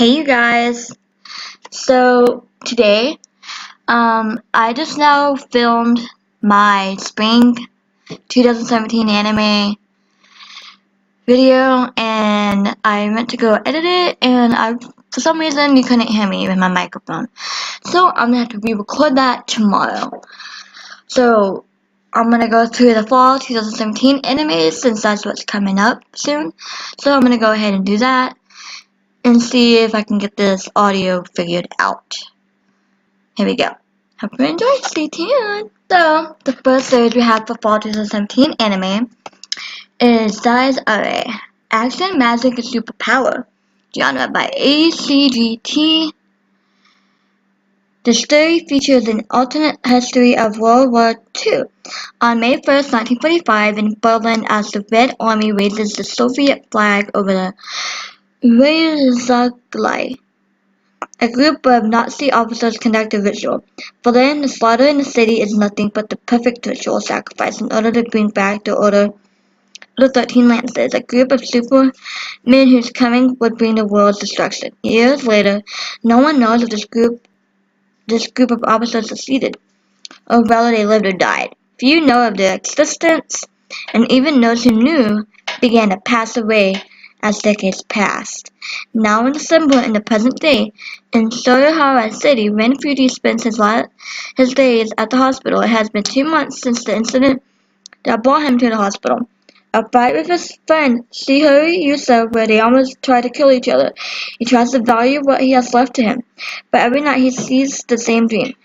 Hey you guys, so today, I just now filmed my spring 2017 anime video and I meant to go edit it and for some reason you couldn't hear me with my microphone. So I'm gonna have to re-record that tomorrow. So I'm gonna go through the fall 2017 anime since that's what's coming up soon. So I'm gonna go ahead and do that and see if I can get this audio figured out. Here we go. Hope you enjoy. Stay tuned. So, the first series we have for fall 2017 anime is SciFi, Action, Magic, and Superpower, genre by ACGT. The story features an alternate history of World War II. On May 1st, 1945, in Berlin, as the Red Army raises the Soviet flag over the Sekai, a group of Nazi officers conduct a ritual. For them, the slaughter in the city is nothing but the perfect ritual sacrifice in order to bring back the order of the 13 Lancers, a group of supermen whose coming would bring the world's destruction. Years later, no one knows if this group of officers succeeded, or whether they lived or died. Few know of their existence, and even those who knew began to pass away as decades passed. Now in December in the present day, in Sakurai City, Renfuji spends his days at the hospital. It has been 2 months since the incident that brought him to the hospital. A fight with his friend Shihoru Yusa where they almost try to kill each other. He tries to value what he has left to him, but every night he sees the same dream.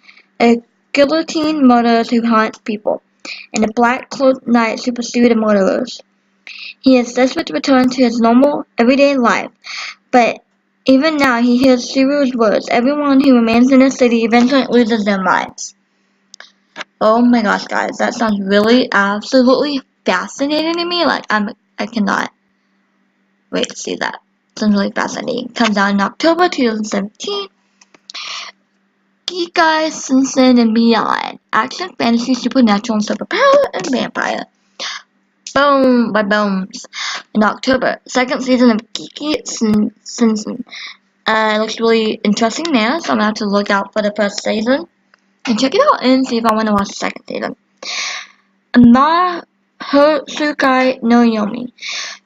A guillotine murderers who hunt people, and the black-cloaked knights who pursue the murderers. He is desperate to return to his normal, everyday life, but even now he hears Shiru's words. Everyone who remains in the city eventually loses their minds. Oh my gosh, guys, that sounds really absolutely fascinating to me. I cannot wait to see that. Sounds really fascinating. Comes out in October 2017. Sekai, Simpson, and Beyond. Action, fantasy, supernatural, and superpower, and vampire. Boom by Bones in October. Second season of Kiki Simpson. It looks really interesting now, so I'm gonna have to look out for the first season and check it out and see if I want to watch the second season. Sakurai no Yomi.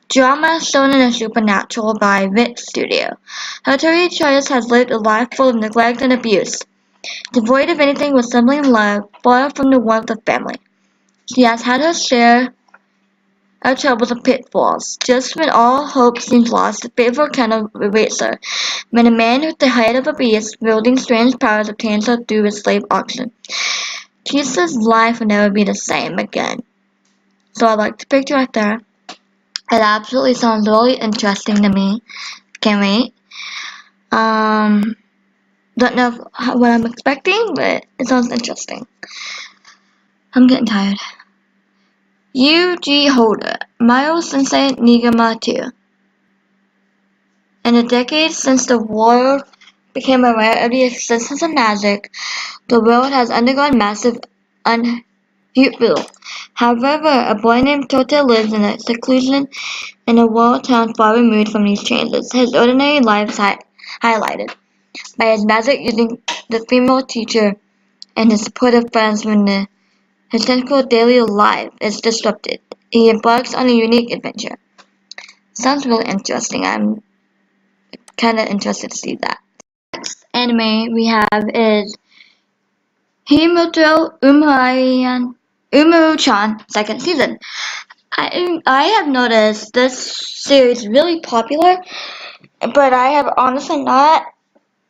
Drama shown in the supernatural by Rick Studio. Hattori Chayas has lived a life full of neglect and abuse. Devoid of anything resembling love, far from the warmth of family. She has had her share of troubles and pitfalls. Just when all hope seems lost, the fateful encounter awaits her, when a man with the head of a beast, wielding strange powers, obtains her through a slave auction. Chisa's life will never be the same again. So I like the picture right there. It absolutely sounds really interesting to me. Can't wait. Don't know what I'm expecting, but it sounds interesting. I'm getting tired. Yuji Holder, Mayo Sensei Nigama 2. In the decades since the world became aware of the existence of magic, the world has undergone massive upheaval. However, a boy named Tota lives in a seclusion in a world town far removed from these changes. His ordinary life is highlighted by his magic using the female teacher and his supportive friends when his typical daily life is disrupted. He embarks on a unique adventure. Sounds really interesting. I'm kind of interested to see that. Next anime we have is Himoto Umaru-chan second season. I have noticed this series is really popular, but I have honestly not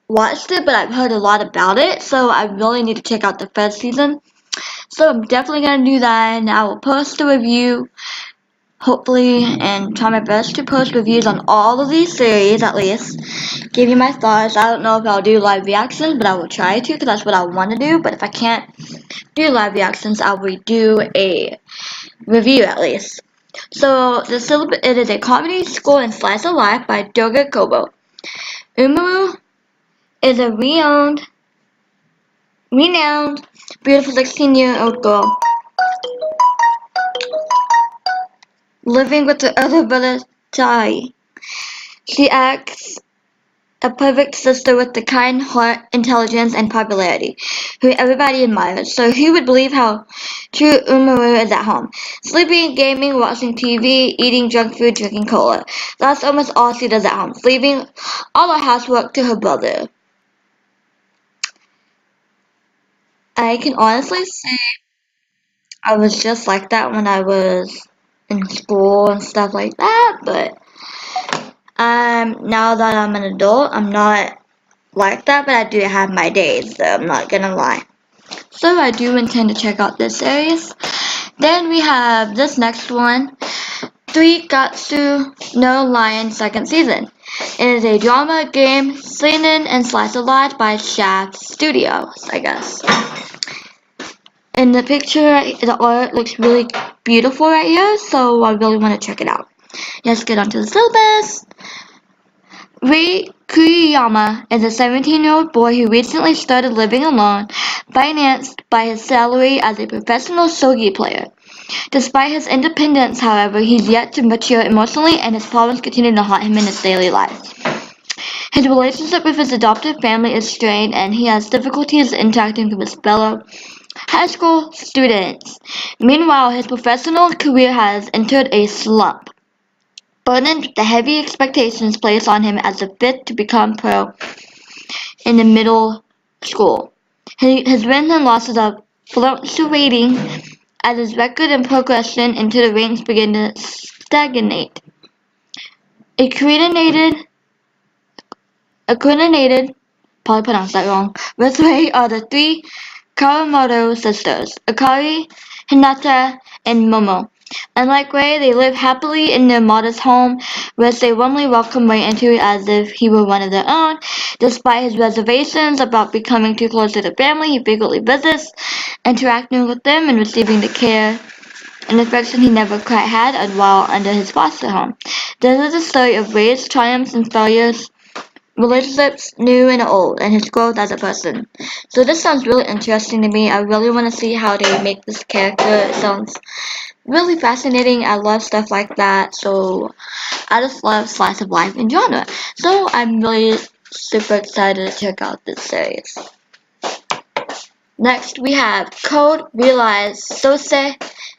watched it, but I've heard a lot about it, so I really need to check out the first season. So I'm definitely going to do that, and I will post a review, hopefully, and try my best to post reviews on all of these series, at least. Give you my thoughts. I don't know if I'll do live reactions, but I will try to, because that's what I want to do. But if I can't do live reactions, I will do a review, at least. So, it is a comedy, school, and slice of life by Doga Kobo. Umaru is a renowned, beautiful 16-year-old girl living with her elder brother Tai. She acts a perfect sister with the kind heart, intelligence, and popularity, who everybody admires. So who would believe how true Umaru is at home? Sleeping, gaming, watching TV, eating junk food, drinking cola. That's almost all she does at home, leaving all her housework to her brother. I can honestly say I was just like that when I was in school and stuff like that, but now that I'm an adult, I'm not like that, but I do have my days, so I'm not gonna lie. So I do intend to check out this series. Then we have this next one, Three Gatsu no Lion second season. It is a drama game, seinen, and slice of life by Shaft Studios, I guess. In the picture, the art looks really beautiful right here, so I really want to check it out. Let's get on to the syllabus. Rei Kuriyama is a 17-year-old boy who recently started living alone, financed by his salary as a professional shogi player. Despite his independence, however, he's yet to mature emotionally and his problems continue to haunt him in his daily life. His relationship with his adoptive family is strained and he has difficulties interacting with his fellow high school students. Meanwhile, his professional career has entered a slump, burdened with the heavy expectations placed on him as the fifth to become pro in the middle school. His wins and losses are fluctuating as his record and progression into the ranks begin to stagnate. A coordinated, probably pronounced that wrong, Rei are the three Kawamoto sisters, Akari, Hinata, and Momo. Unlike Rei, they live happily in their modest home, which they warmly welcome Rei into as if he were one of their own. Despite his reservations about becoming too close to the family, he frequently visits, interacting with them and receiving the care and affection he never quite had while under his foster home. This is a story of Rei's triumphs and failures, relationships new and old, and his growth as a person. So this sounds really interesting to me. I really want to see how they make this character. It sounds really fascinating. I love stuff like that. So I just love slice of life in genre. So I'm really super excited to check out this series. Next we have Code Realize Sose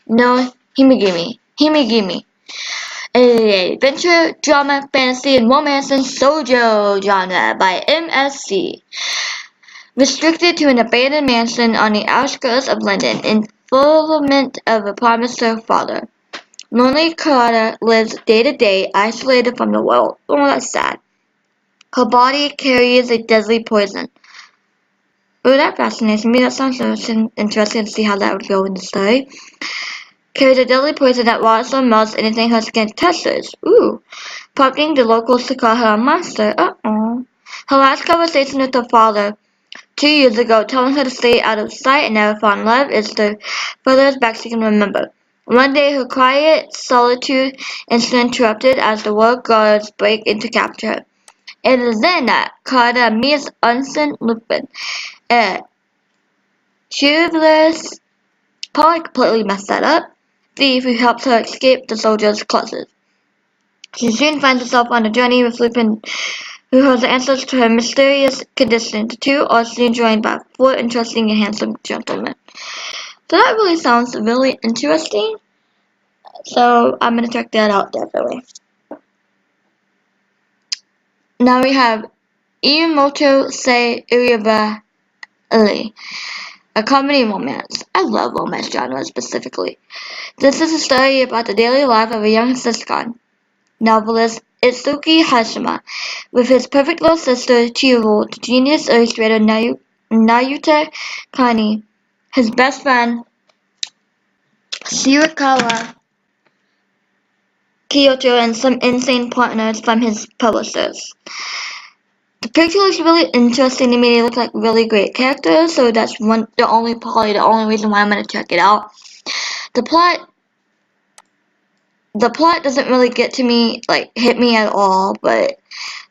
no Himegimi. Himegimi. A adventure, drama, fantasy, and romance and shoujo genre by MSC. Restricted to an abandoned mansion on the outskirts of London in fulfillment of a promise to her father. Lonely Karada lives day to day, isolated from the world. Oh, that's sad. Her body carries a deadly poison. Oh, that fascinates me. That sounds interesting to see how that would go in the story. Carries a deadly poison that rots or melts anything her skin touches. Ooh. Prompting the locals to call her a monster. Uh-oh. Her last conversation with her father 2 years ago, telling her to stay out of sight and never fall in love, is the furthest back she can remember. One day, her quiet solitude is interrupted as the world guards break in to capture her. It is then that Karada meets Unsen Lupin, a chivalrous, probably completely messed that up, thief who helps her escape the soldiers' clutches. She soon finds herself on a journey with Lupin, who has answers to her mysterious condition. The two are soon joined by four interesting and handsome gentlemen. So that really sounds really interesting. So I'm gonna check that out definitely. Now we have Iyamoto Se Uriba Ali, a comedy romance. I love romance genres specifically. This is a story about the daily life of a young sitcom novelist Itsuki Hashima, with his perfect little sister Chihiro, the genius illustrator Nayuta Kine, his best friend Shirakawa Kyoto, and some insane partners from his publishers. The picture looks really interesting to me. They look like really great characters, so that's probably the only reason why I'm gonna check it out. The plot doesn't really get to me, hit me at all, but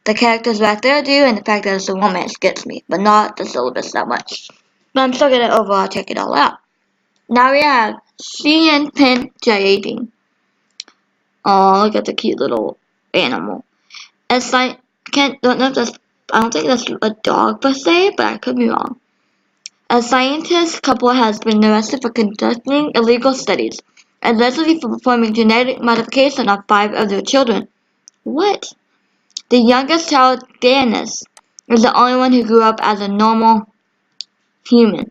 the characters back there do, and the fact that it's a romance gets me, but not the syllabus that much. But I'm still gonna overall check it all out. Now we have Shien Pen Jayading. Oh, look at the cute little animal. Don't know if that's I don't think that's a dog per se, but I could be wrong. A scientist couple has been arrested for conducting illegal studies, allegedly for performing genetic modification on 5 of their children. What? The youngest child, Dennis, is the only one who grew up as a normal human,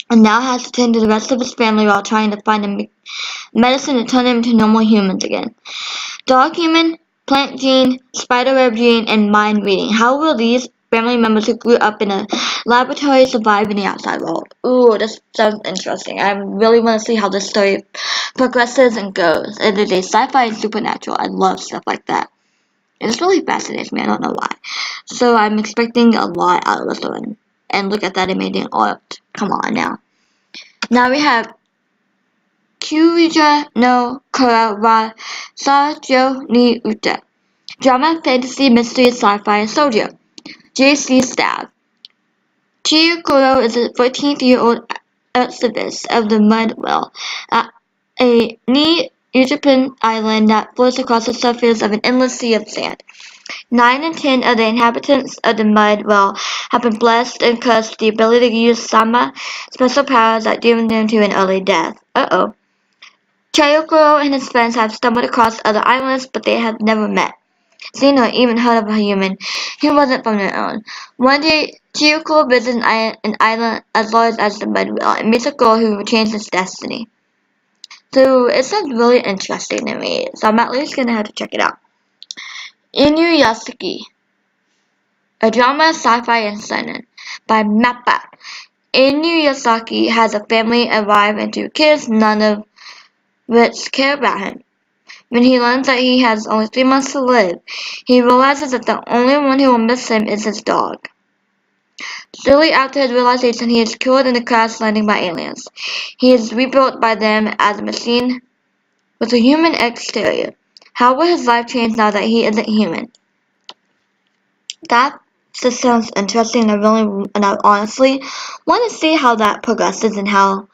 and now has to tend to the rest of his family while trying to find a medicine to turn them into normal humans again. Dog human, plant gene, spiderweb gene, and mind reading. How will these family members who grew up in a laboratory survive in the outside world? Ooh, this sounds interesting. I really want to see how this story progresses and goes. It is a sci-fi and supernatural. I love stuff like that. It just really fascinates me. I don't know why. So I'm expecting a lot out of this one. And look at that, it made it art. Come on now. Now we have Kyuja no Kura wa Sajo ni Uta. Drama, fantasy, mystery, sci-fi, and soldier. J.C. Stab. Chiyukuro is a 14-year-old activist of the Mud Well, a neat European island that floats across the surface of an endless sea of sand. 9 in 10 of the inhabitants of the Mud Well have been blessed and cursed with the ability to use Sama special powers that doom them to an early death. Uh-oh. Chiyukuro and his friends have stumbled across other islands, but they have never met, seen, or even heard of a human who wasn't from their own. One day, Chiyukuro visits an island as large as the Mud Well and meets a girl who will change his destiny. So it sounds really interesting to me, so I'm at least gonna have to check it out. Inuyasaki, a drama, sci-fi, and seinen by Mappa. Inuyasaki has a family of 5 and 2 kids, none of which care about him. When he learns that he has only 3 months to live, he realizes that the only one who will miss him is his dog. Shortly after his realization, he is killed in a crash landing by aliens. He is rebuilt by them as a machine with a human exterior. How will his life change now that he isn't human? That just sounds interesting, and I honestly want to see how that progresses and how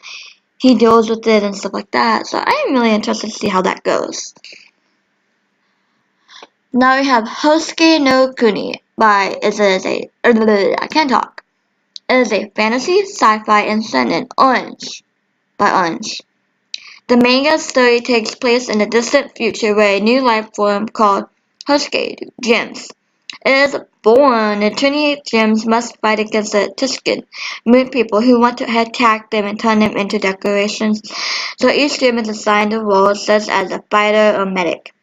he deals with it and stuff like that. So I am really interested to see how that goes. Now we have Hosuke no Kuni by I can't talk. It is a fantasy, sci-fi, and seinen by Orange. The manga story takes place in a distant future where a new life form called Hosuke gems is born, and 28 gems must fight against the Tuscan moon people who want to attack them and turn them into decorations. So each gem is assigned a role such as a fighter or medic.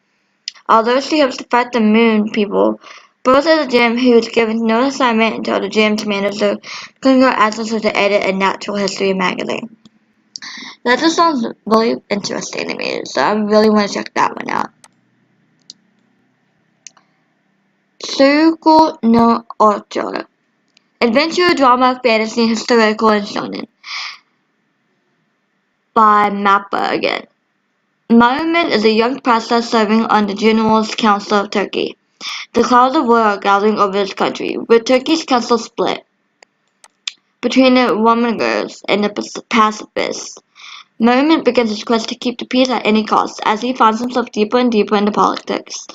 Although she hopes to fight the moon people, both of the gem who is given no assignment until the gem's manager can go access to edit a natural history magazine. That just sounds really interesting to me, so I really want to check that one out. Suruko no Ocho. Adventure, drama, fantasy, historical, and shonen. By Mappa again. Muhammad is a young pastor serving on the General's Council of Turkey. The clouds of war are gathering over his country, with Turkey's council split between the Romangas and the pacifists. Merriment begins his quest to keep the peace at any cost, as he finds himself deeper and deeper into politics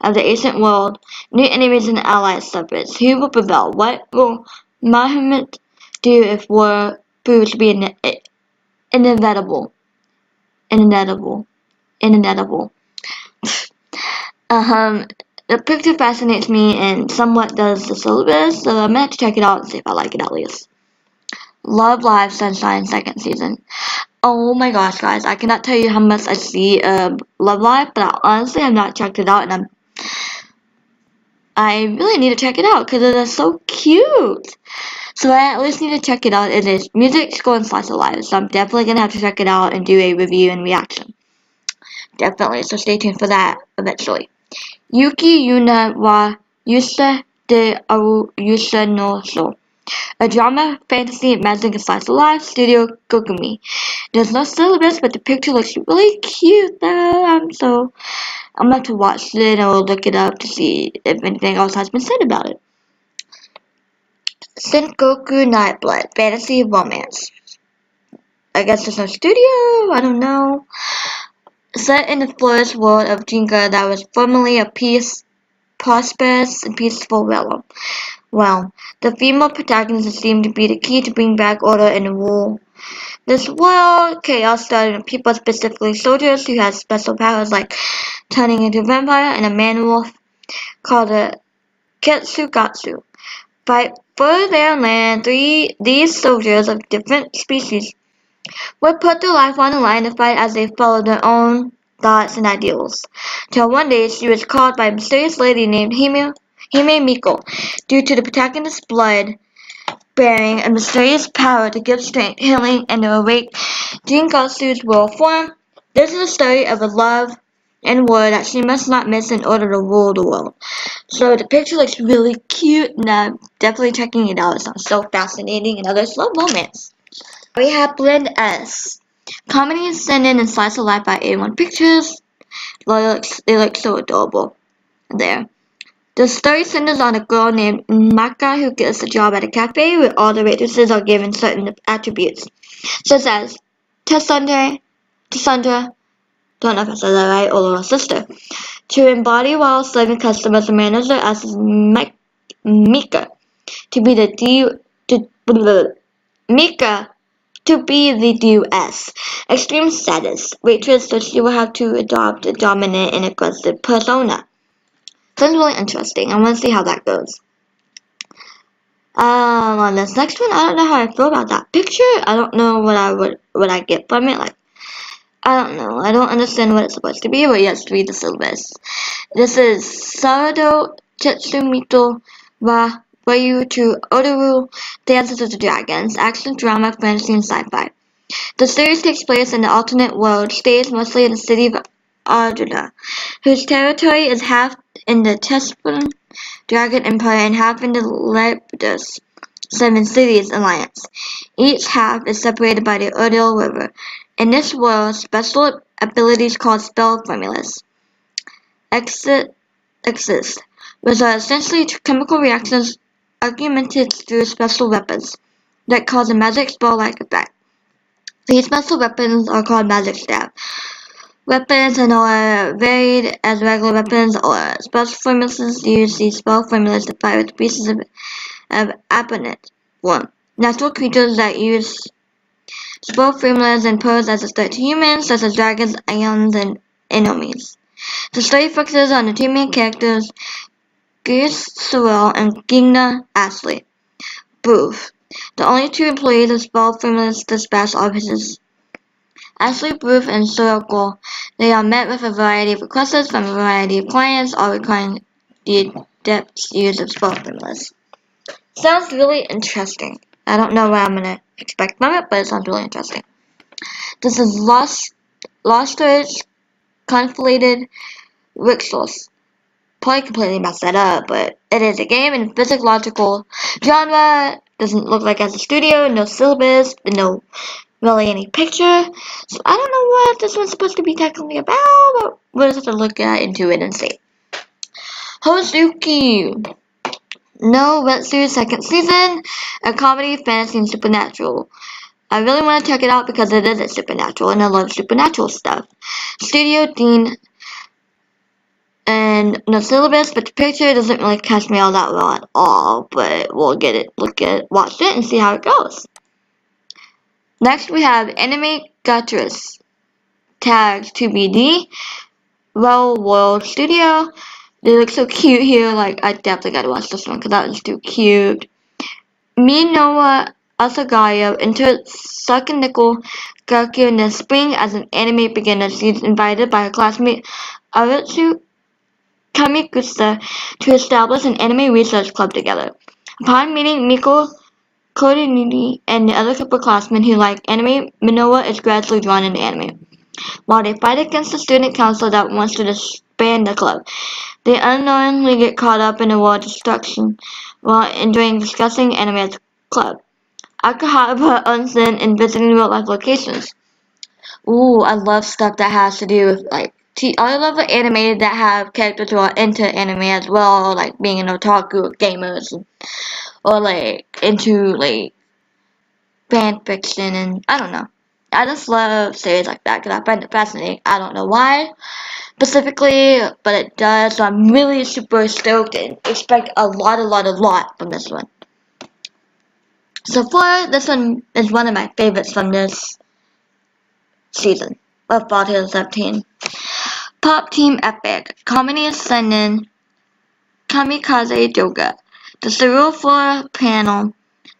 of the ancient world. New enemies and allies surface. Who will prevail? What will Muhammad do if war proves to be inevitable? The picture fascinates me and somewhat does the syllabus, so I'm gonna have to check it out and see if I like it at least. Love Live Sunshine 2nd season. Oh my gosh, guys, I cannot tell you how much I see Love Live, but I honestly have not checked it out, and I really need to check it out because it is so cute. So I at least need to check it out. It is music, score, and slice of life, so I'm definitely gonna have to check it out and do a review and reaction. Definitely, so stay tuned for that eventually. Yuki Yuna wa Yusa de Aru Yusa no So. A drama, fantasy, magic, and slice of life, Studio Gokumi. There's no syllabus, but the picture looks really cute though. I'm gonna have to watch it or look it up to see if anything else has been said about it. Sengoku Nightblood, fantasy romance. I guess there's no studio, I don't know. Set in the forest world of Jinga that was formerly a peace prosperous and peaceful realm. Well, the female protagonist seemed to be the key to bring back order and rule. This world chaos started with people, specifically soldiers who had special powers like turning into a vampire, and a man-wolf called a Ketsugatsu. Fight for their land, these soldiers of different species would put their life on the line to fight as they followed their own thoughts and ideals. Till one day she was called by a mysterious lady named Hime Miko due to the protagonist's blood bearing a mysterious power to give strength, healing, and to awake Jingatsu's world form. This is a story of a love and war that she must not miss in order to rule the world. So the picture looks really cute, and I'm definitely checking it out. It sounds so fascinating, and other slow moments. We have Blend S. Comedy sent in and slice of life by A1 Pictures. They look so adorable there. The story centers on a girl named Maka who gets a job at a cafe where all the waitresses are given certain attributes, such as Cassandra, don't know if I said that right, or little sister, to embody while serving customers. The manager asks Mika to be the DS, extreme status waitress, so she will have to adopt a dominant and aggressive persona. Sounds really interesting. I want to see how that goes. On this next one, I don't know how I feel about that picture. I don't know what I get from it. Like, I don't know. I don't understand what it's supposed to be, but yes, read the syllabus. This is Sarado Tetsumito wa Wayu to Odoru, Dances of the Dragons, action, drama, fantasy, and sci-fi. The series takes place in the alternate world, stays mostly in the city of Arduna, whose territory is half in the Tespun Dragon Empire and half in the Lepidus Seven Cities Alliance. Each half is separated by the Urdil River. In this world, special abilities called spell formulas exist, which are essentially chemical reactions augmented through special weapons that cause a magic spell-like effect. These special weapons are called magic staff. Weapons are not varied as regular weapons or spell formulas use these spell formulas to fight with pieces of opponent. 1. Natural creatures that use spell formulas and pose as a threat to humans, such as dragons, ions, and enemies. The story focuses on the two main characters, Gus Sorrell and Gina Ashley Booth, the only two employees of spell formulas dispatch offices. Ashley Booth and Sorrell, they are met with a variety of requests from a variety of clients, all requiring the adept use of spell formulas. Sounds really interesting. I don't know what I'm going to expect from it, but it sounds really interesting. This is Lost Storage Conflated Rixels. Probably completely messed that up, but it is a game in physiological genre. Doesn't look like it has a studio, no syllabus, no really any picture. So I don't know what this one's supposed to be technically about, but we'll just have to look into it and see. Hozuki no Wetsuit second season, a comedy, fantasy, and supernatural. I really want to check it out because it is a supernatural, and I love supernatural stuff. Studio Dean and no syllabus, but the picture doesn't really catch me all that well at all. But we'll watch it, and see how it goes. Next, we have Anime Guttress, tagged 2BD, Well World Studio. They look so cute here. Like, I definitely gotta watch this one because that one's too cute. Minowa Asagaya entered Pinnacle Gakyu in the spring as an anime beginner. She's invited by her classmate Aritsu Kamikusa to establish an anime research club together. Upon meeting Miko Korinini and the other upperclassmen who like anime, Minowa is gradually drawn into anime. While they fight against the student council that wants to disband the club, they unknowingly get caught up in a war of destruction while enjoying discussing anime at the club, Akahaba, onsen, and visiting real-life locations. Ooh, I love stuff that has to do with, like, I love the anime that have characters who are into anime as well, like being an otaku or gamers, or like into like fan fiction, and I don't know. I just love series like that because I find it fascinating. I don't know why, specifically, but it does. So I'm really super stoked and expect a lot from this one. So far, this one is one of my favorites from this season of Fall 2017. Pop Team Epic, Comedy Seinen, Kamikaze Yoga. The cereal floor panel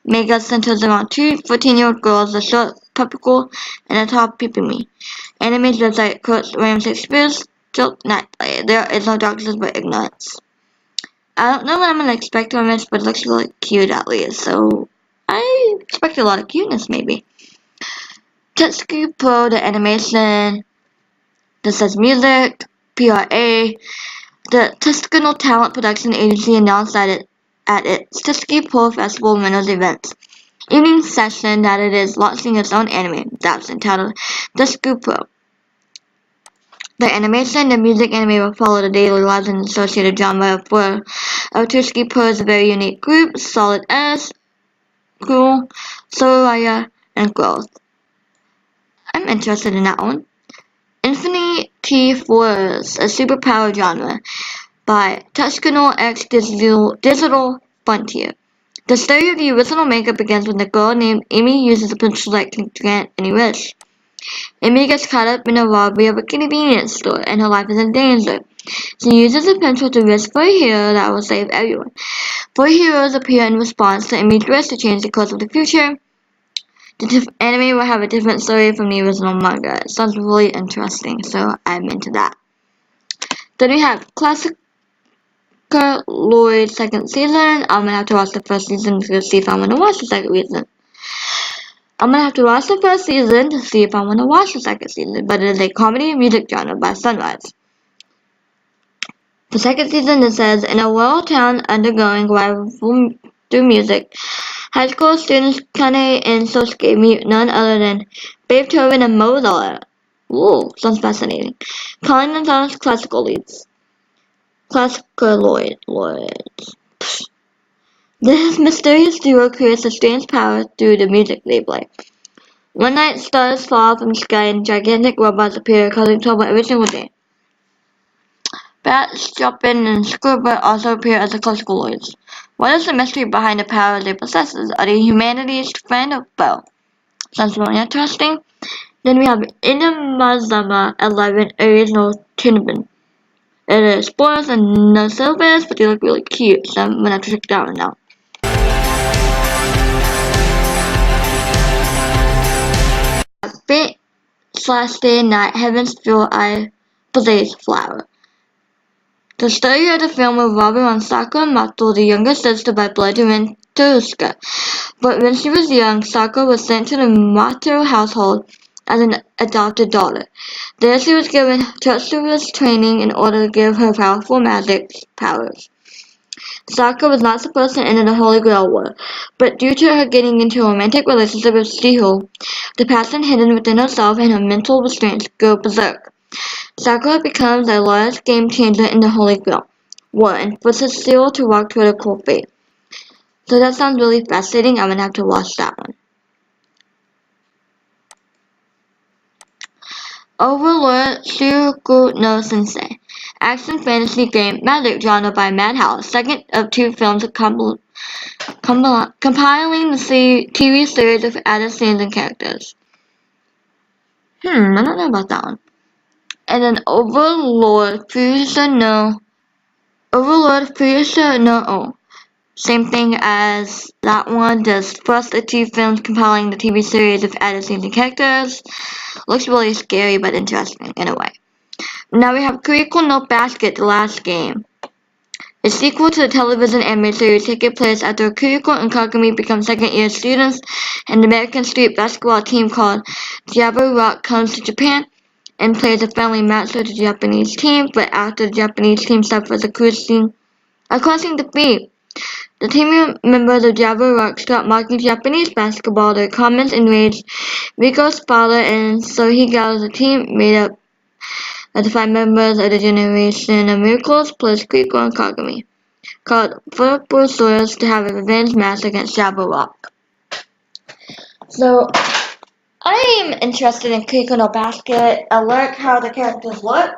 mega centers around two 14-year-old girls, a short Pinnacle and a tall Pipimi. Anime website quotes William Shakespeare's joke nightly. There is no darkness but ignorance. I don't know what I'm gonna expect from this, but it looks really cute at least, so I expect a lot of cuteness maybe. Tetsuki Pro, the animation. This says music, PRA. The Tuscano Talent Production Agency announced at its Tetsuki Pro Festival Winners event evening session that it is launching its own anime that's entitled Tetsuki Pro. The animation, the music anime will follow the daily lives and associated genre of Tetsuki Pro is a very unique group, solid S, cool, Sakurai, and growth. I'm interested in that one. Infinity Force, a superpower genre by Tuscano X Digital Frontier. The story of the original manga begins when a girl named Amy uses a pencil that can grant any wish. Amy gets caught up in a robbery of a convenience store and her life is in danger. She uses a pencil to wish for a hero that will save everyone. 4 heroes appear in response to Amy's wish to change the course of the future. The anime will have a different story from the original manga. It sounds really interesting, so I'm into that. Then we have Classic Lloyd second season. I'm gonna have to watch the first season to see if I want to watch the second season. I'm gonna have to watch the first season to see if I want to watch the second season, but it is a comedy and music genre by Sunrise. The second season, it says, in a world town undergoing rival through music, high school students Kine and Sosuke meet none other than Beethoven and Mozart. Ooh, sounds fascinating. Calling themselves classical leads. Lloyds. This mysterious duo creates a strange power through the music they play. One night, stars fall from the sky and gigantic robots appear, causing trouble every single day. Bats, Chopin, and Sakura also appear as the classical Lloyds. What is the mystery behind the power they possess? Are they humanity's friend or foe? Sounds really interesting. Then we have Inamazama 11 original Tournament. It is spoilers and no syllabus, but they look really cute, so I'm gonna have to check that one out. Fate/Day and Night, Heaven's Fuel Eye, Blaze Flower. The story of the film revolves around Sakura Mato, the younger sister by blood to Teruska. But when she was young, Sakura was sent to the Mato household as an adopted daughter. There she was given treacherous training in order to give her powerful magic powers. Sakura was not supposed to enter the Holy Grail War, but due to her getting into a romantic relationship with Shiho, the passion hidden within herself and her mental restraints go berserk. Sakura becomes a large game changer in the Holy Grail War and forces Shiho to walk toward a cool fate. So that sounds really fascinating. I'm gonna have to watch that one. Overlord Shuroku no Sensei. Action fantasy game magic genre by Madhouse. Second of 2 films compiling the TV series of added scenes and characters. I don't know about that one. And then Overlord Furiosa no O. Same thing as that one, just first of 2 films compiling the TV series of added scenes and characters. Looks really scary but interesting in a way. Now we have Kuriko no Basket, The Last Game. A sequel to the television anime series taking place after Kuriko and Kagami become second-year students and the American street basketball team called Diablo Rock comes to Japan and plays a friendly match with the Japanese team, but after the Japanese team suffers a crushing defeat, the team members of Diablo Rock start mocking Japanese basketball. Their comments enrage Riko's father, and so he gathers a team made up of the 5 members of the Generation of Miracles plus Kuriko and Kagami, called Purple Swords, to have a revenge match against Diablo Rock. So, I am interested in Kuriko no Basket. I like how the characters look.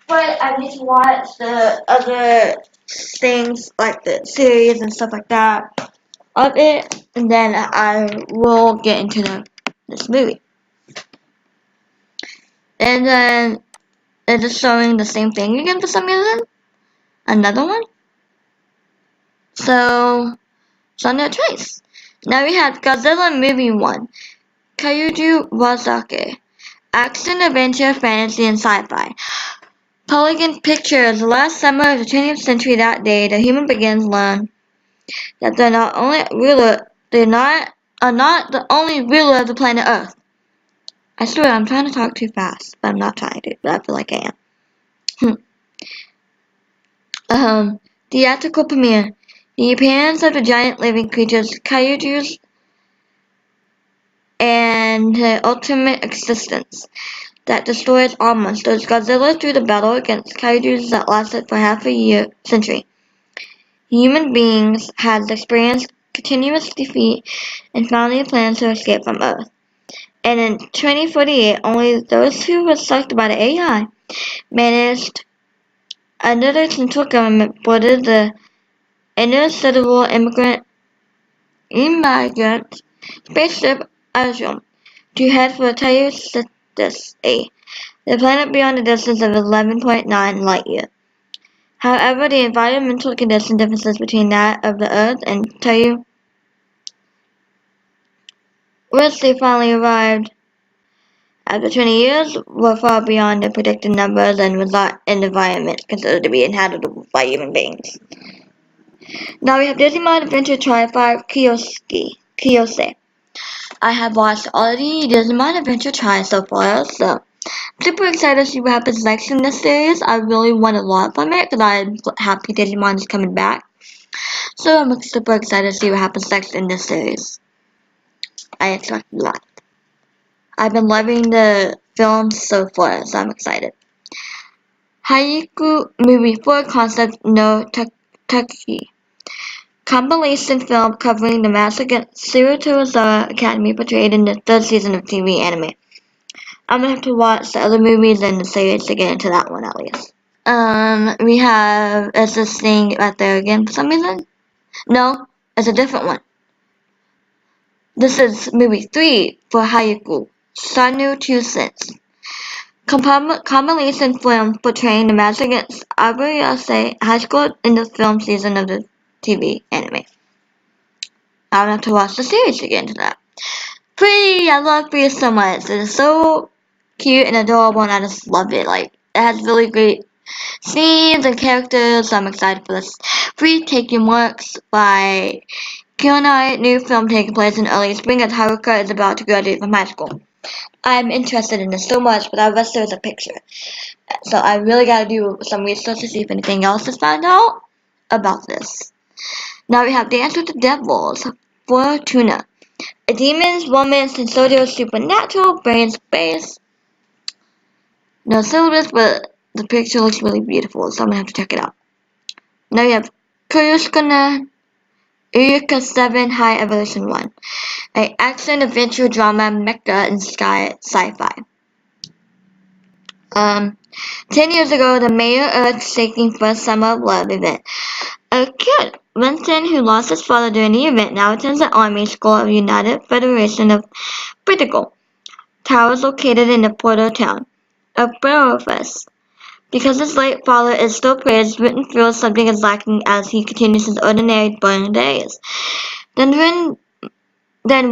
But I need to watch the other things, like the series and stuff like that of it, and then I will get into this movie. And then it's just showing the same thing again for some reason. Another one. So, it's on their choice. Now we have Godzilla Movie 1, Kaiju Wazake, Action, Adventure, Fantasy, and Sci-Fi. Polygon Pictures. The last summer of the 20th century, that day, the human begins to learn that they're not the only ruler of the planet Earth. I swear I'm trying to talk too fast, but I'm not trying to, but I feel like I am. Theatrical premiere. The appearance of the giant living creatures, kaijus, and the ultimate existence that destroys all monsters. Godzilla through the battle against kaijus that lasted for half a century. Human beings had experienced continuous defeat and finally planned to escape from Earth. And in 2048, only those who were selected by the AI managed under the central government boarded the interstellar immigrant spaceship Azure to head for Exorcist A, the planet beyond a distance of 11.9 light-years. However, the environmental condition differences between that of the Earth and Tayu, which they finally arrived after 20 years, were far beyond the predicted numbers and result in environments considered to be inhabitable by human beings. Now we have Digimon Adventure Tri-5 Kiyose. I have watched all the Digimon Adventure Tri so far, so I'm super excited to see what happens next in this series. I really want a lot from it because I'm happy Digimon is coming back. So I'm super excited to see what happens next in this series. I expect a lot. I've been loving the films so far, so I'm excited. Haiku Movie 4 Concept no Taki. Compilation film covering the massacre against Sakurai Academy portrayed in the 3rd season of TV anime. I'm gonna have to watch the other movies and the series to get into that one at least. We have, is this thing right there again for some reason? No, it's a different one. This is movie 3 for Haiku, Sanu 2 Cents. Compilation film portraying the massacre against Aburase High School in the film season of the TV anime. I would have to watch the series to get into that. Free! I love Free so much. It is so cute and adorable and I just love it. Like, it has really great scenes and characters, so I'm excited for this. Free Taking Works by Kine, new film taking place in early spring as Haruka is about to graduate from high school. I'm interested in this so much, but I wish there was a picture. So I really gotta do some research to see if anything else is found out about this. Now we have Dance with the Devils, Fortuna. A demon's romance and soldier supernatural, brain space. No syllabus, but the picture looks really beautiful, so I'm gonna have to check it out. Now we have Kurushkana Eureka 7 High Evolution 1. An action adventure drama mecha in sci-fi. 10 years ago, the Mayor Earth-shaking first Summer of Love event. A kid, Vincent, who lost his father during the event, now attends the Army School of United Federation of Pinnacle. Towers located in the Porto town of Belfast. Because his late father is still praised, Britain feels something is lacking as he continues his ordinary born days. Then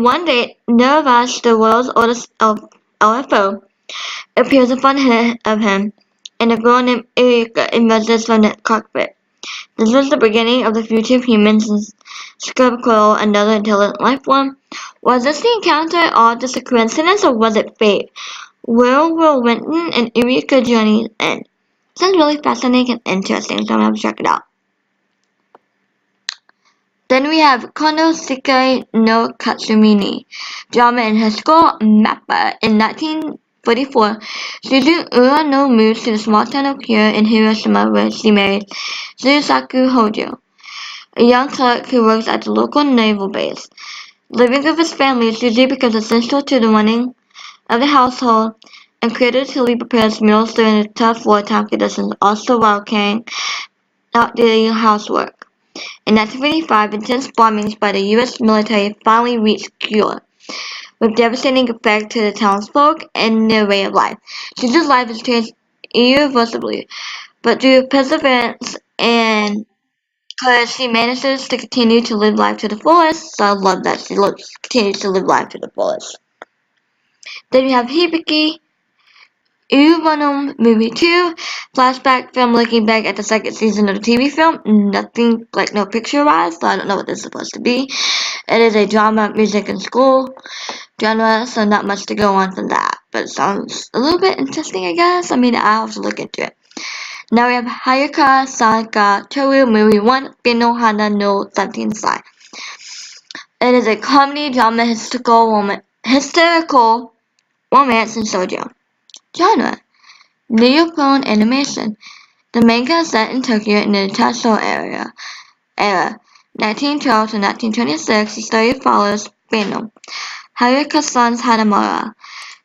one day, Nervash, the world's oldest LFO, appears in front of him, and a girl named Eureka emerges from the cockpit. This was the beginning of the future of humans and Scorpico, another intelligent life form. Was this the encounter all just a coincidence, or was it fate? Where will Winton and Eureka journey end? Sounds really fascinating and interesting, so I'm gonna have to check it out. Then we have Kono Sekai no Katsumini, drama in high school Mappa. In 1944, Suzu Urano moves to the small town of Kure in Hiroshima where she married Suzaku Hojo, a young clerk who works at the local naval base. Living with his family, Suzu becomes essential to the running of the household and created to lead prepares meals during the tough wartime conditions, also while carrying out daily housework. In 1955, intense bombings by the U.S. military finally reached Kure, with devastating effect to the townsfolk and their way of life. Caesar's life is changed irreversibly, but through perseverance and because she manages to continue to live life to the fullest, so I love that she continues to live life to the fullest. Then we have Hibiki Lebanon Movie 2, flashback film looking back at the second season of the TV film. Nothing, like no picture-wise, so I don't know what this is supposed to be. It is a drama, music, and school genre, so not much to go on from that. But it sounds a little bit interesting, I guess. I mean, I'll have to look into it. Now we have Hayaka Sanka Toru Movie 1, Pinnacle Hana no 17 Sai. It is a comedy, drama, hysterical romance, and shoujo. Genre: Neoplane animation. The manga is set in Tokyo in the Taisho era, 1912 to 1926. The story follows Beno, Hayaka-san's Hanamura,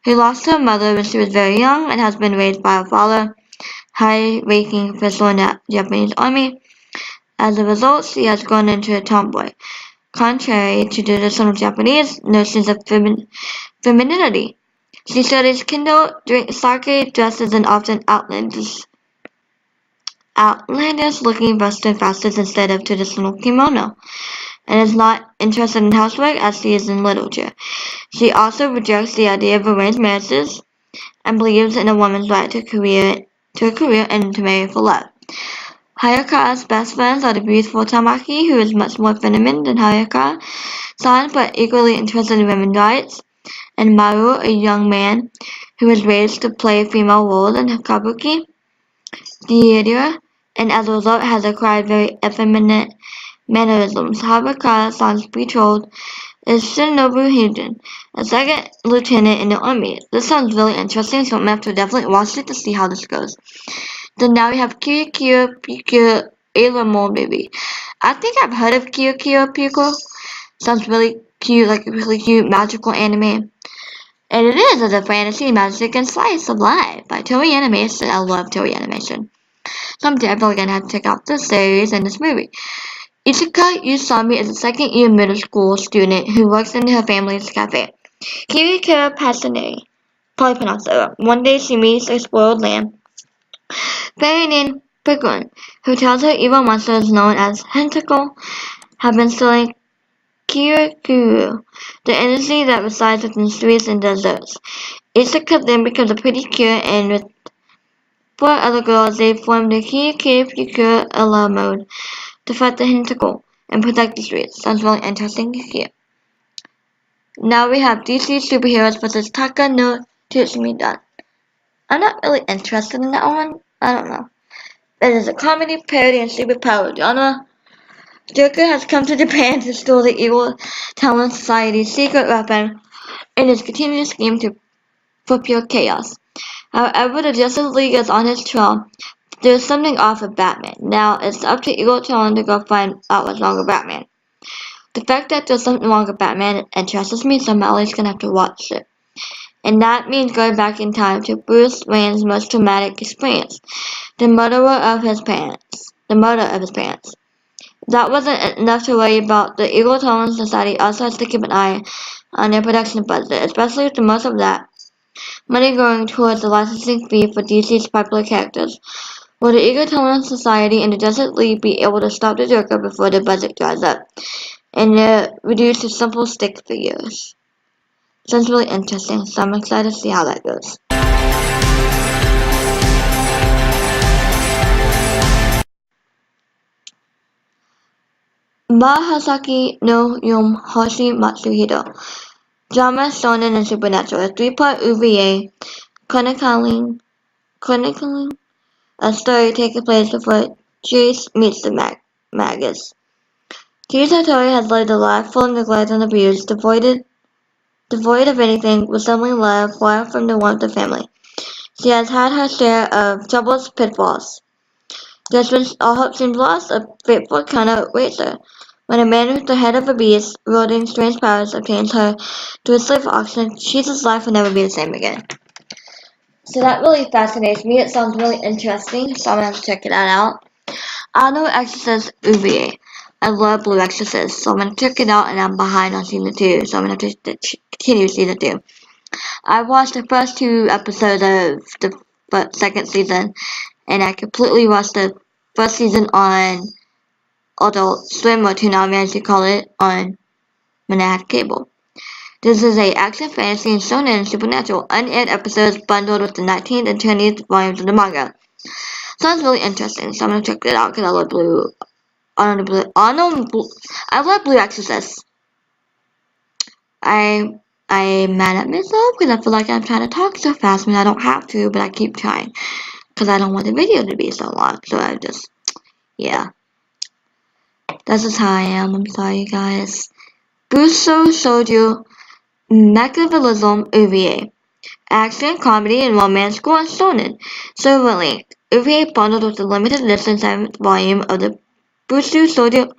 who lost her mother when she was very young and has been raised by her father, high-ranking official in the Japanese army. As a result, she has grown into a tomboy, contrary to traditional Japanese notions of femininity. She studies Kendo, drinks sake, dresses in often outlandish-looking Western fashions instead of traditional kimono, and is not interested in housework as she is in literature. She also rejects the idea of arranged marriages and believes in a woman's right to a career and to marry for love. Hayaka's best friends are the beautiful Tamaki, who is much more feminine than Hayaka-san but equally interested in women's rights, and Maru, a young man who was raised to play female roles in kabuki theater, and as a result has acquired very effeminate mannerisms. Hayaka-san's betrothed is Shinobu Hyun, a second lieutenant in the army. This sounds really interesting, so I'm going to definitely watch it to see how this goes. Then now we have Kyokyo Pikyo Ailamo Baby. I think I've heard of Kyokyo Pikyo. Sounds really cute, like a really cute magical anime. And it is a fantasy, magic, and slice of life by Toei Animation. I love Toei Animation. So I'm definitely gonna have to check out this series and this movie. Ichika Usami is a second-year middle school student who works in her family's cafe. Kirika Pasane, probably pronounced it wrong. One day she meets a spoiled lamb, fairy named Pickun, who tells her evil monsters known as Tentacle have been stealing Kirikuru, the energy that resides within streets and deserts. Ichika then becomes a pretty cure, and with 4 other girls, they form the Kirikuru Ella mode to fight the Tentacle and protect the streets. Sounds really interesting to hear. Now we have DC Superheroes vs. Taka no Tsutsumi-dan. I'm not really interested in that one. I don't know. It is a comedy, parody, and superpower genre. Joker has come to Japan to steal the evil Talon Society's secret weapon in his continued scheme for pure chaos. However, the Justice League is on his trail. There's something off with Batman. Now, it's up to Eagle Talon to go find out what's wrong with Batman. The fact that there's something wrong with Batman interests me, so I'm at least gonna have to watch it. And that means going back in time to Bruce Wayne's most traumatic experience, the murder of his parents. If that wasn't enough to worry about, the Eagle Talon Society also has to keep an eye on their production budget, especially with most of that money going towards the licensing fee for DC's popular characters. Will the Eagle Talon Society and the Justice League be able to stop the Joker before the budget dries up and they're reduced to simple stick figures? Sounds really interesting, so I'm excited to see how that goes. Mahasaki no Yomoshi Matsuhito. Drama, shonen, and supernatural. A 3-part OVA chronicling a story taking place before Chase meets the Magus. Chase Hattori has lived a life full of neglect and abuse, devoid of anything resembling love, far from the warmth of family. She has had her share of troubles, pitfalls. Just when all hope seems lost, a fateful encounter awaits her. When a man with the head of a beast, wielding strange powers, obtains her to a slave auction, Cheese's life will never be the same again. So that really fascinates me. It sounds really interesting, so I'm gonna have to check that out. I know Exorcist UVA. I love Blue Exorcist, so I'm gonna check it out, and I'm behind on season 2, so I'm gonna have to continue season 2. I watched the first 2 episodes of the second season, and I completely watched the first season on Adult Swim, or Toonami as you call it, on when I had cable. This is a action, fantasy, and shonen and supernatural unaired episodes bundled with the 19th and 20th volumes of the manga. Sounds really interesting, so I'm gonna check it out because I love Blue. I love Blue Exorcist. I'm mad at myself because I feel like I'm trying to talk so fast when I don't have to, but I keep trying because I don't want the video to be so long. So yeah, that's just how I am. I'm sorry, guys. Buso Shoujo Mechanism OVA. Action, comedy, and romance go on shonen. Silver Link. OVA bundled with the limited edition 7th volume of the Busu Shoujo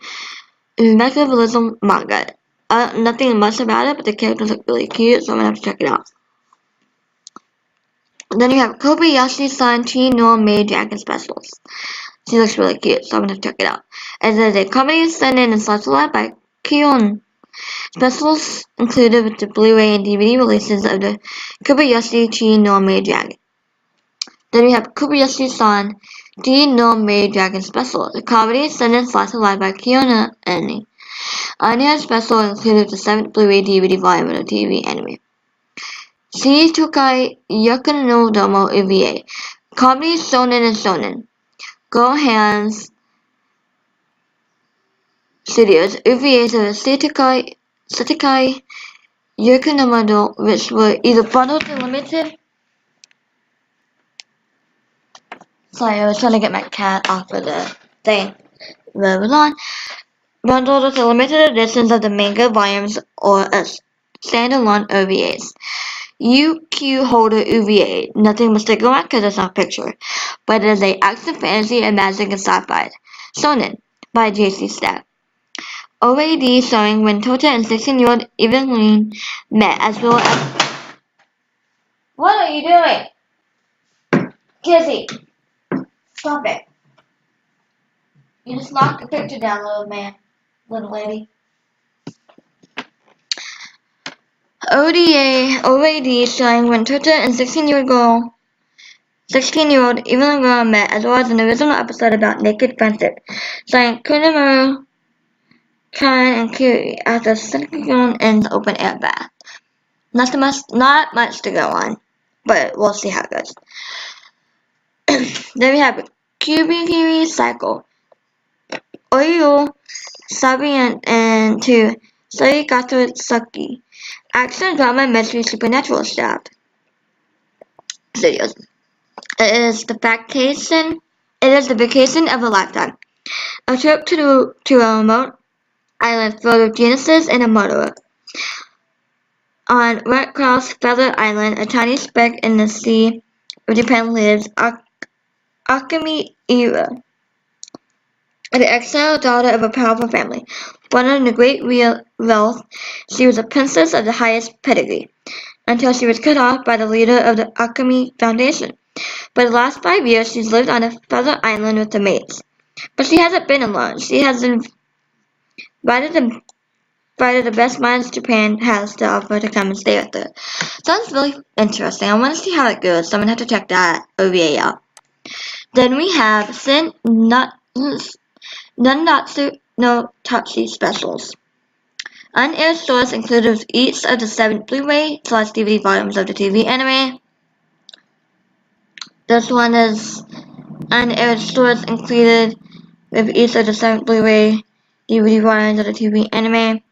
Mechanism manga. Nothing much about it, but the characters look really cute, so I'm gonna have to check it out. Then you have Kobayashi-san Chi no Maid Dragon Specials. She looks really cute, so I'm gonna check it out. It is a comedy set in and slash led by Kion. Specials included with the Blu-ray and DVD releases of the Kobayashi Chi no Maid Dragon. Then we have Kobayashi-san Chi no Maid Dragon Special. The comedy set in slash led by Kiona Eni. Anya special included the 7th Blu-ray DVD volume of the TV anime. Sekai Yaku no Domo OVA. Comedy shonen and shonen. Go Hands Studios. OVAs of the Sekai Yaku no Model, which were either bundled or limited. Sorry, I was trying to get my cat off of the thing. Moving on. Bundled with the limited editions of the manga volumes or as standalone OVAs. UQ Holder UVA. Nothing was taken on because it's not a picture, but it is a action, fantasy, and magic and sci-fi. Shonen by JC Staff. OAD showing when Tota and 16-year-old Evelyn met, as well as. What are you doing? Kizzy, stop it. You just knocked the picture down, little lady. OAD showing when Tota and 16-year-old Evelyn Girl met, as well as an original episode about naked friendship, starring Kunimura, Kine, and Kiri after Sekai ends open air bath. Not much to go on, but we'll see how it goes. Then we have Kiri Cycle. Oyo Sabi and to Sarigato Saki. Action, drama, mystery, supernatural stuff. Studios. It is the vacation of a lifetime. A trip to a remote island filled with geniuses and a murderer. On Red Cross Feather Island, a tiny speck in the sea of Japan lives Akemi-ira, the exiled daughter of a powerful family. Born into great wealth, she was a princess of the highest pedigree, until she was cut off by the leader of the Akemi Foundation. For the last 5 years, she's lived on a feather island with her mates. But she hasn't been alone. She has invited the best minds Japan has to offer to come and stay with her. Sounds really interesting. I want to see how it goes, so I'm going to have to check that OVA out. Then we have Sen Nanatsu no Tachi specials. Unaired stories included with each of the 7 Blu-ray/DVD volumes of the TV anime. This one is unaired stories included with each of the 7 Blu-ray DVD volumes of the TV anime.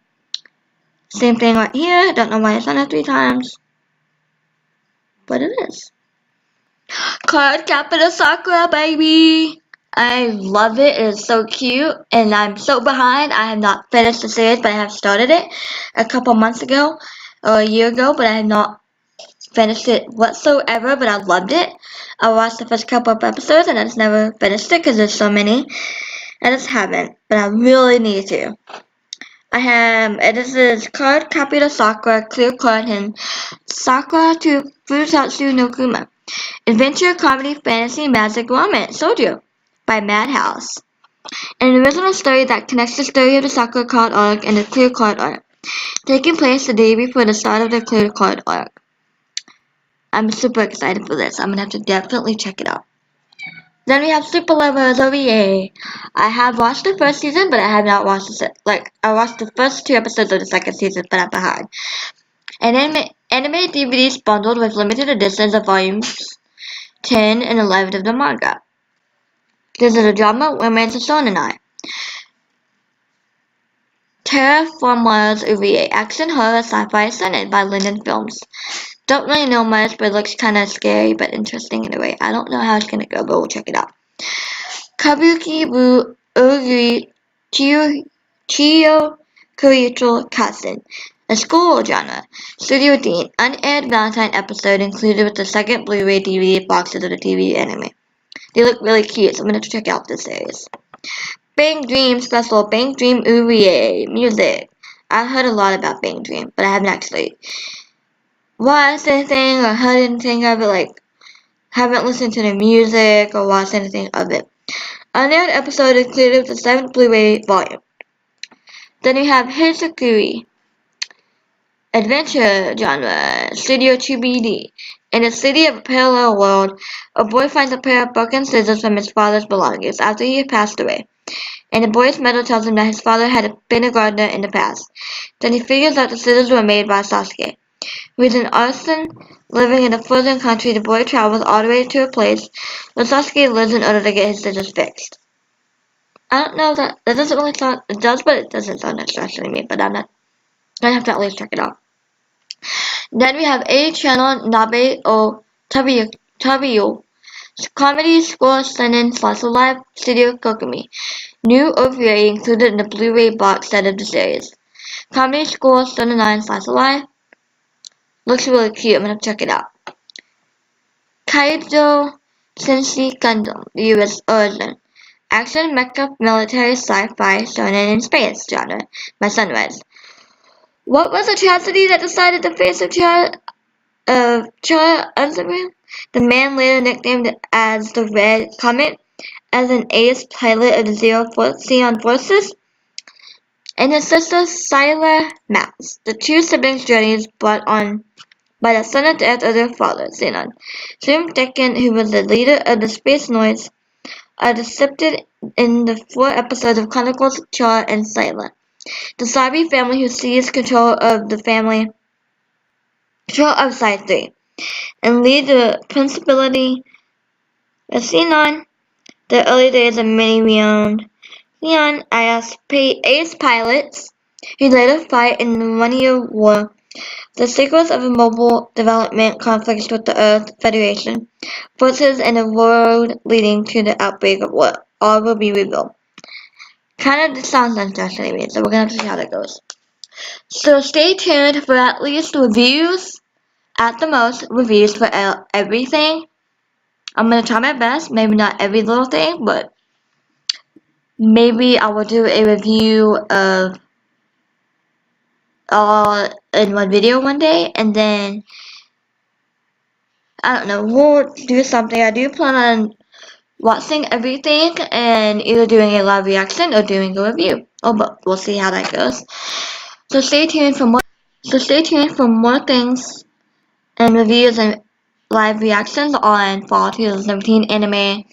Same thing right here. Don't know why it's on there 3 times, but it is. Card Capita Sakura, baby! I love it. It is so cute, and I'm so behind. I have not finished the series, but I have started it a couple months ago, or a year ago, but I have not finished it whatsoever, but I loved it. I watched the first couple of episodes, and I just never finished it, because there's so many. I just haven't, but I really need to. This is Card Capita Sakura, Clear Card Him, Sakura to Futatsu no Kuma. Adventure, comedy, fantasy, magic, romance, Soju by Madhouse. An original story that connects the story of the Sakura card arc and the Clear card arc, taking place the day before the start of the Clear card arc. I'm super excited for this. I'm gonna have to definitely check it out. Then we have Super Lovers OVA. I have watched the first season, but I have not watched I watched the first 2 episodes of the second season, but I'm behind. An anime DVDs bundled with limited editions of volumes 10 and 11 of the manga. This is a drama, romance, and shonen. Terraformers OVA, action, horror, sci-fi, seinen by Linden Films. Don't really know much, but it looks kind of scary, but interesting in a way. I don't know how it's gonna go, but we'll check it out. Kabuki Wu Uri Chiyo Kuricho Kasen, a school genre. Studio Dean, unaired Valentine episode included with the second Blu-ray DVD boxes of the TV anime. They look really cute, so I'm gonna have to check out this series. Bang Dream special, Bang Dream OVA, music. I've heard a lot about Bang Dream, but I haven't actually watched anything or heard anything of it, haven't listened to the music or watched anything of it. Unaired episode included with the 7th Blu-ray volume. Then we have Hizukuri, adventure genre, Studio 2BD. In the city of a parallel world, a boy finds a pair of broken scissors from his father's belongings after he had passed away, and the boy's mother tells him that his father had been a gardener in the past. Then he figures out the scissors were made by Sasuke, who is an artisan living in a frozen country. The boy travels all the way to a place where Sasuke lives in order to get his scissors fixed. I don't know that doesn't really sound, it does, but it doesn't sound interesting to me, but I'm have to at least check it out. Then we have A Channel Nabe o Tabio, comedy score seinen slice of life, Studio Kokumi. New OVA included in the Blu-ray box set of the series. Comedy score 79 slice of life. Looks really cute. I'm gonna check it out. Kaido Senshi Gundam, the US origin. Action, mecha, military, sci-fi, shonen, and space genre by Sunrise. What was the tragedy that decided the fate of Chara Unsaman? The man later nicknamed as the Red Comet, as an ace pilot of the Zeon Forces, and his sister Sylar Max. The 2 siblings' journeys brought on by the sudden death of their father, Zenon. Zoom Decken, who was the leader of the Space Noise, are depicted in the 4 episodes of Chronicles Char and Sylar, the Sabi family who seized control of Side 3, and lead the Principality of Zenon. The early days of many Leon ace pilots who later fight in the 1-year war. The sequels of a mobile development conflicts with the Earth Federation forces and the road leading to the outbreak of war. All will be revealed. Kinda sounds interesting to me, so we're gonna have to see how that goes. So stay tuned for at least reviews, at the most, reviews for everything. I'm gonna try my best, maybe not every little thing, but maybe I will do a review of all in one video one day, and then I don't know, we'll do something. I do plan on watching everything and either doing a live reaction or doing a review. But we'll see how that goes. So stay tuned for more things and reviews and live reactions on fall 2017 anime,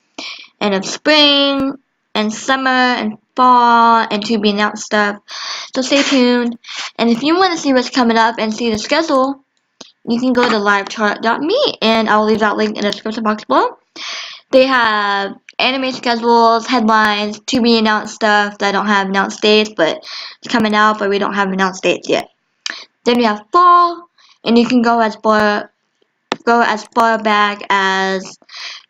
and of spring and summer and fall and to be announced stuff. So stay tuned. And if you want to see what's coming up and see the schedule, you can go to livechart.me, and I'll leave that link in the description box below. They have anime schedules, headlines, to be announced stuff that don't have announced dates, but it's coming out, but we don't have announced dates yet. Then we have fall, and you can go as far back as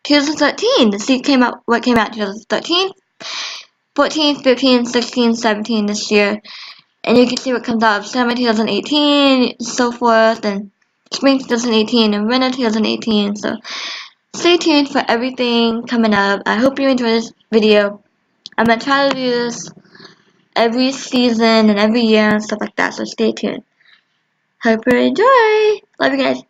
2013 to see what came out 2013, 14, 15, 16, 17 this year, and you can see what comes out of summer 2018, so forth, and spring 2018 and winter 2018. So stay tuned for everything coming up. I hope you enjoy this video. I'm gonna try to do this every season and every year and stuff like that, so stay tuned. Hope you enjoy. Love you guys.